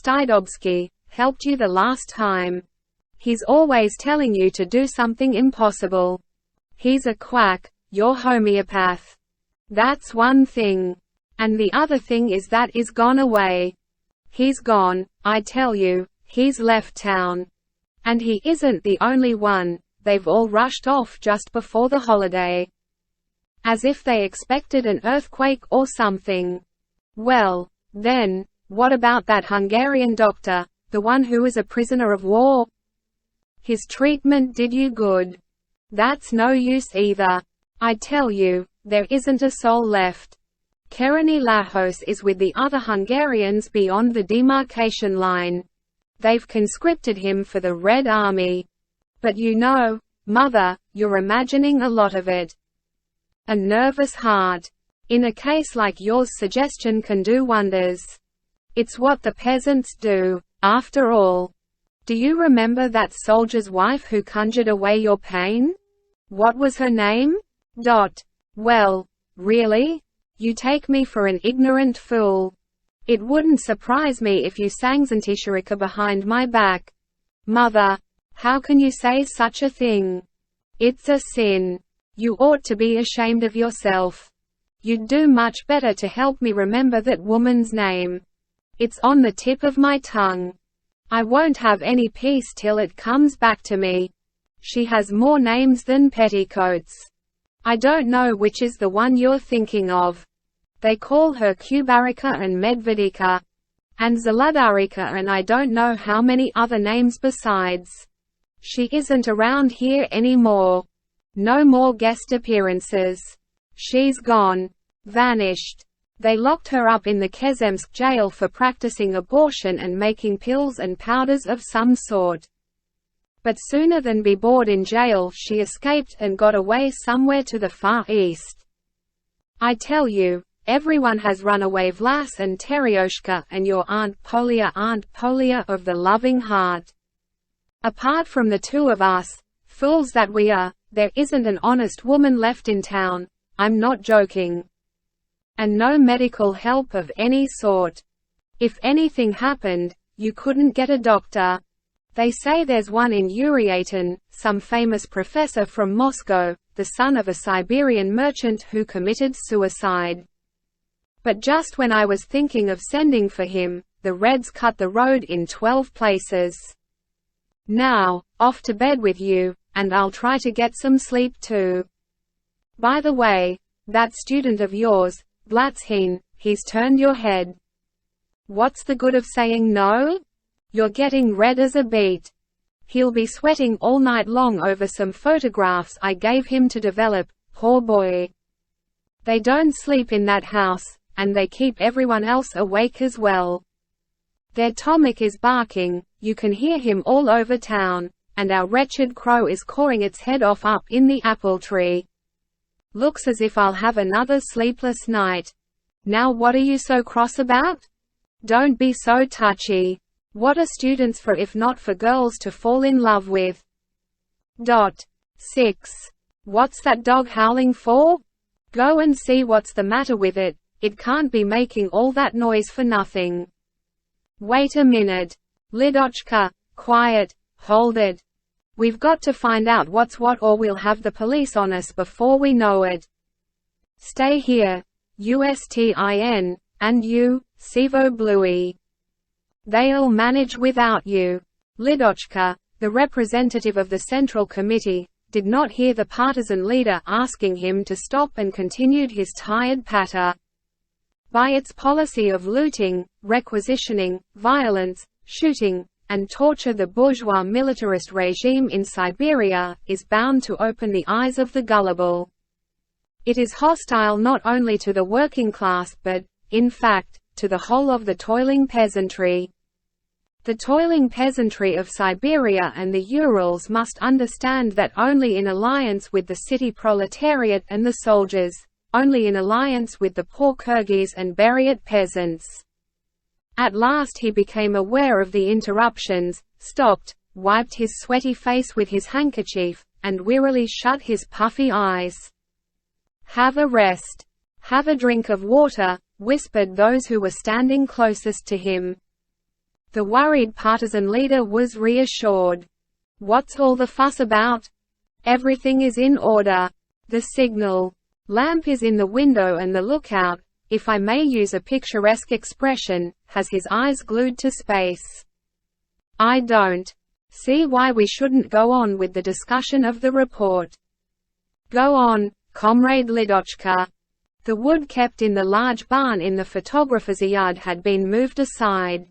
Stydobski, helped you the last time. He's always telling you to do something impossible. He's a quack, your homeopath. That's one thing. And the other thing is that is gone away. He's gone, I tell you, he's left town. And he isn't the only one, they've all rushed off just before the holiday. As if they expected an earthquake or something. Well, then, what about that Hungarian doctor, the one who is a prisoner of war? His treatment did you good. That's no use either. I tell you, there isn't a soul left. Kerenyi is with the other Hungarians beyond the demarcation line. They've conscripted him for the Red Army. But you know, Mother, you're imagining a lot of it. A nervous heart. In a case like yours, suggestion can do wonders. It's what the peasants do, after all. Do you remember that soldier's wife who conjured away your pain? What was her name? Well, really? You take me for an ignorant fool. It wouldn't surprise me if you sang Zantishirika behind my back. Mother, how can you say such a thing? It's a sin. You ought to be ashamed of yourself. You'd do much better to help me remember that woman's name. It's on the tip of my tongue. I won't have any peace till it comes back to me. She has more names than petticoats. I don't know which is the one you're thinking of. They call her Kubarika and Medvedika. And Zaladarika and I don't know how many other names besides. She isn't around here anymore. No more guest appearances. She's gone. Vanished. They locked her up in the Kezhemsk jail for practicing abortion and making pills and powders of some sort. But sooner than be bored in jail she escaped and got away somewhere to the Far East. I tell you, everyone has run away, Vlas and Teryoshka and your Aunt Polia of the loving heart. Apart from the two of us, fools that we are, there isn't an honest woman left in town, I'm not joking. And no medical help of any sort. If anything happened, you couldn't get a doctor. They say there's one in Yurii, some famous professor from Moscow, the son of a Siberian merchant who committed suicide. But just when I was thinking of sending for him, the Reds cut the road in 12 places. Now, off to bed with you, and I'll try to get some sleep too. By the way, that student of yours, Blatzhin, he's turned your head. What's the good of saying no? You're getting red as a beet. He'll be sweating all night long over some photographs I gave him to develop, poor boy. They don't sleep in that house, and they keep everyone else awake as well. Their Tomic is barking, you can hear him all over town, and our wretched crow is cawing its head off up in the apple tree. Looks as if I'll have another sleepless night. Now what are you so cross about? Don't be so touchy. What are students for if not for girls to fall in love with? 6. What's that dog howling for? Go and see what's the matter with it, it can't be making all that noise for nothing. Wait a minute. Lidochka, quiet, hold it. We've got to find out what's what or we'll have the police on us before we know it. Stay here, Ustin, and you, Sivo Bluey. They'll manage without you. Lidochka, the representative of the Central Committee, did not hear the partisan leader asking him to stop and continued his tired patter. By its policy of looting, requisitioning, violence, shooting, and torture, the bourgeois militarist regime in Siberia is bound to open the eyes of the gullible. It is hostile not only to the working class but, in fact, to the whole of the toiling peasantry. The toiling peasantry of Siberia and the Urals must understand that only in alliance with the city proletariat and the soldiers, only in alliance with the poor Kyrgyz and Buryat peasants. At last he became aware of the interruptions, stopped, wiped his sweaty face with his handkerchief, and wearily shut his puffy eyes. "Have a rest. Have a drink of water," whispered those who were standing closest to him. The worried partisan leader was reassured. "What's all the fuss about? Everything is in order. The signal lamp is in the window and the lookout, if I may use a picturesque expression, has his eyes glued to space. I don't see why we shouldn't go on with the discussion of the report." "Go on, Comrade Lidochka." The wood kept in the large barn in the photographer's yard had been moved aside,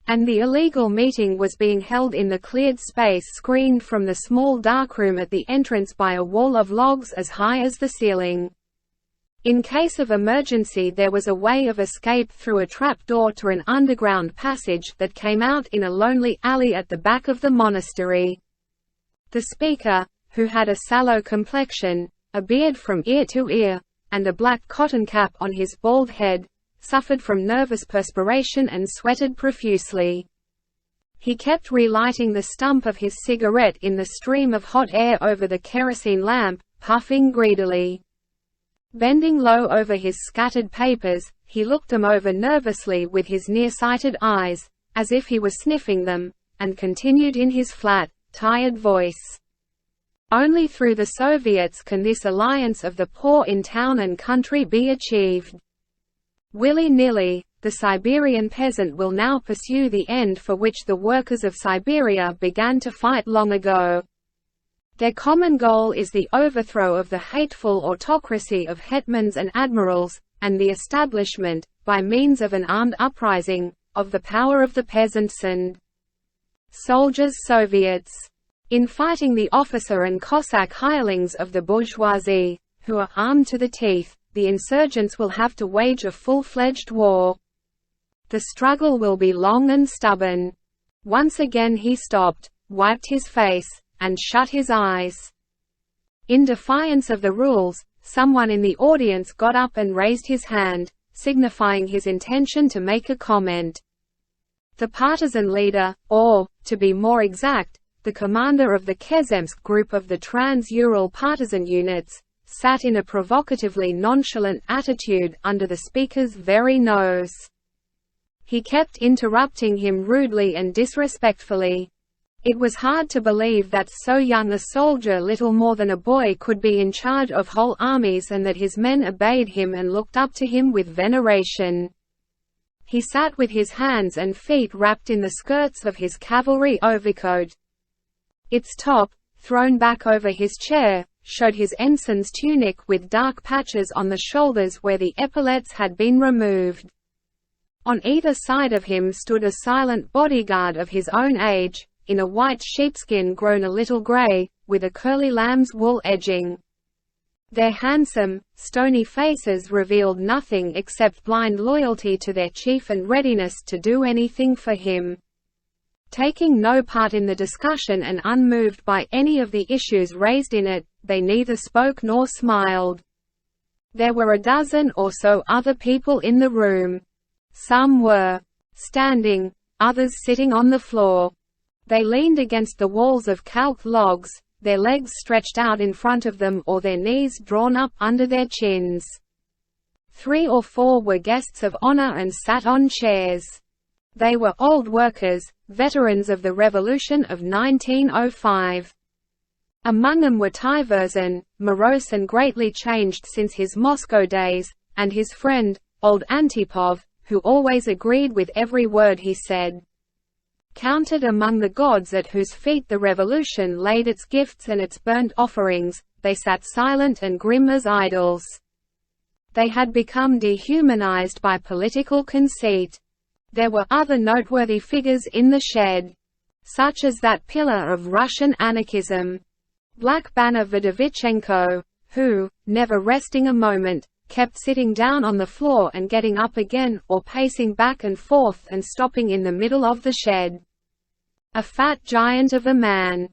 and the illegal meeting was being held in the cleared space screened from the small darkroom at the entrance by a wall of logs as high as the ceiling. In case of emergency there was a way of escape through a trapdoor to an underground passage that came out in a lonely alley at the back of the monastery. The speaker, who had a sallow complexion, a beard from ear to ear, and a black cotton cap on his bald head, suffered from nervous perspiration and sweated profusely. He kept relighting the stump of his cigarette in the stream of hot air over the kerosene lamp, puffing greedily. Bending low over his scattered papers, he looked them over nervously with his nearsighted eyes, as if he were sniffing them, and continued in his flat, tired voice. "Only through the Soviets can this alliance of the poor in town and country be achieved. Willy-nilly, the Siberian peasant will now pursue the end for which the workers of Siberia began to fight long ago. Their common goal is the overthrow of the hateful autocracy of hetmans and admirals, and the establishment, by means of an armed uprising, of the power of the peasants and soldiers Soviets. In fighting the officer and Cossack hirelings of the bourgeoisie, who are armed to the teeth, the insurgents will have to wage a full-fledged war. The struggle will be long and stubborn." Once again he stopped, wiped his face, and shut his eyes. In defiance of the rules, someone in the audience got up and raised his hand, signifying his intention to make a comment. The partisan leader, or, to be more exact, the commander of the kezhemsk group of the trans-ural partisan units, sat in a provocatively nonchalant attitude under the speaker's very nose. He kept interrupting him rudely and disrespectfully. It was hard to believe that so young a soldier, little more than a boy, could be in charge of whole armies and that his men obeyed him and looked up to him with veneration. He sat with his hands and feet wrapped in the skirts of his cavalry overcoat. Its top, thrown back over his chair, showed his ensign's tunic with dark patches on the shoulders where the epaulettes had been removed. On either side of him stood a silent bodyguard of his own age, in a white sheepskin grown a little grey, with a curly lamb's wool edging. Their handsome, stony faces revealed nothing except blind loyalty to their chief and readiness to do anything for him. Taking no part in the discussion and unmoved by any of the issues raised in it, they neither spoke nor smiled. There were a dozen or so other people in the room. Some were standing, others sitting on the floor. They leaned against the walls of calc logs, their legs stretched out in front of them or their knees drawn up under their chins. 3 or 4 were guests of honor and sat on chairs. They were old workers, veterans of the revolution of 1905. Among them were Tyverzin, morose and greatly changed since his Moscow days, and his friend, old Antipov, who always agreed with every word he said. Counted among the gods at whose feet the revolution laid its gifts and its burnt offerings, they sat silent and grim as idols. They had become dehumanized by political conceit. There were other noteworthy figures in the shed, such as that pillar of Russian anarchism, Black Banner Vdovichenko, who, never resting a moment, kept sitting down on the floor and getting up again, or pacing back and forth and stopping in the middle of the shed. A fat giant of a man,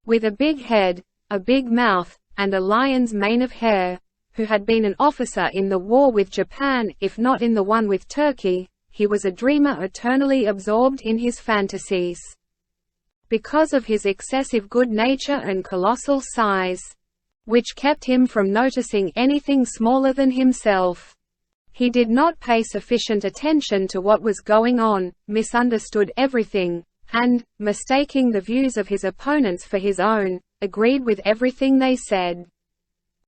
with a big head, a big mouth, and a lion's mane of hair, who had been an officer in the war with Japan if not in the one with Turkey. He was a dreamer eternally absorbed in his fantasies. Because of his excessive good nature and colossal size, which kept him from noticing anything smaller than himself, He did not pay sufficient attention to what was going on, misunderstood everything, and, mistaking the views of his opponents for his own, agreed with everything they said.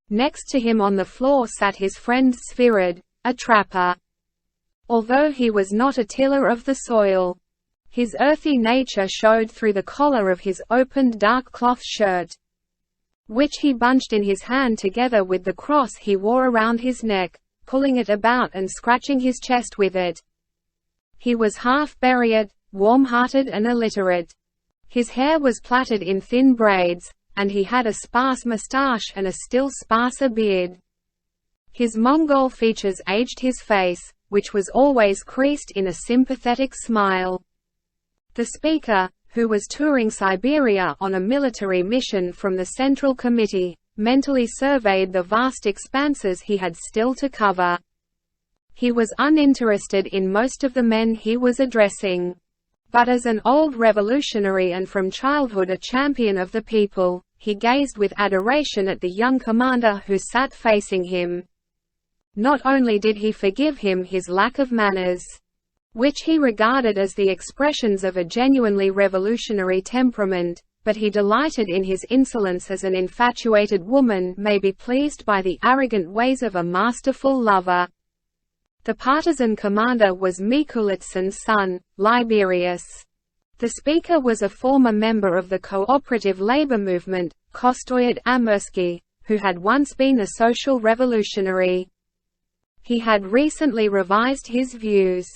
Next to him on the floor sat his friend Svirid, a trapper. Although he was not a tiller of the soil, his earthy nature showed through the collar of his opened dark cloth shirt, which he bunched in his hand together with the cross he wore around his neck, pulling it about and scratching his chest with it. He was half-buried, warm-hearted and illiterate. His hair was plaited in thin braids, and he had a sparse moustache and a still sparser beard. His Mongol features aged his face, which was always creased in a sympathetic smile. The speaker, who was touring Siberia on a military mission from the Central Committee, mentally surveyed the vast expanses he had still to cover. He was uninterested in most of the men he was addressing. But as an old revolutionary and from childhood a champion of the people, he gazed with adoration at the young commander who sat facing him. Not only did he forgive him his lack of manners, which he regarded as the expressions of a genuinely revolutionary temperament, but he delighted in his insolence as an infatuated woman may be pleased by the arrogant ways of a masterful lover. The partisan commander was Mikulitsyn's son, Liberius. The speaker was a former member of the cooperative labor movement, Kostoyed Amursky, who had once been a social revolutionary. He had recently revised his views,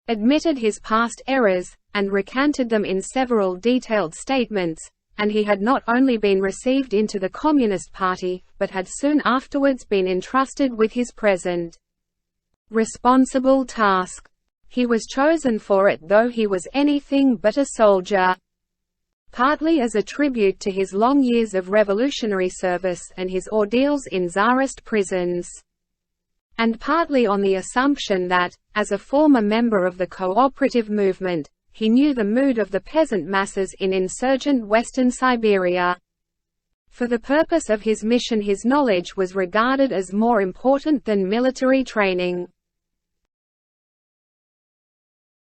admitted his past errors, and recanted them in several detailed statements, and he had not only been received into the Communist Party, but had soon afterwards been entrusted with his present responsible task. He was chosen for it though he was anything but a soldier. Partly as a tribute to his long years of revolutionary service and his ordeals in Tsarist prisons, and partly on the assumption that, as a former member of the cooperative movement, he knew the mood of the peasant masses in insurgent Western Siberia. For the purpose of his mission his knowledge was regarded as more important than military training.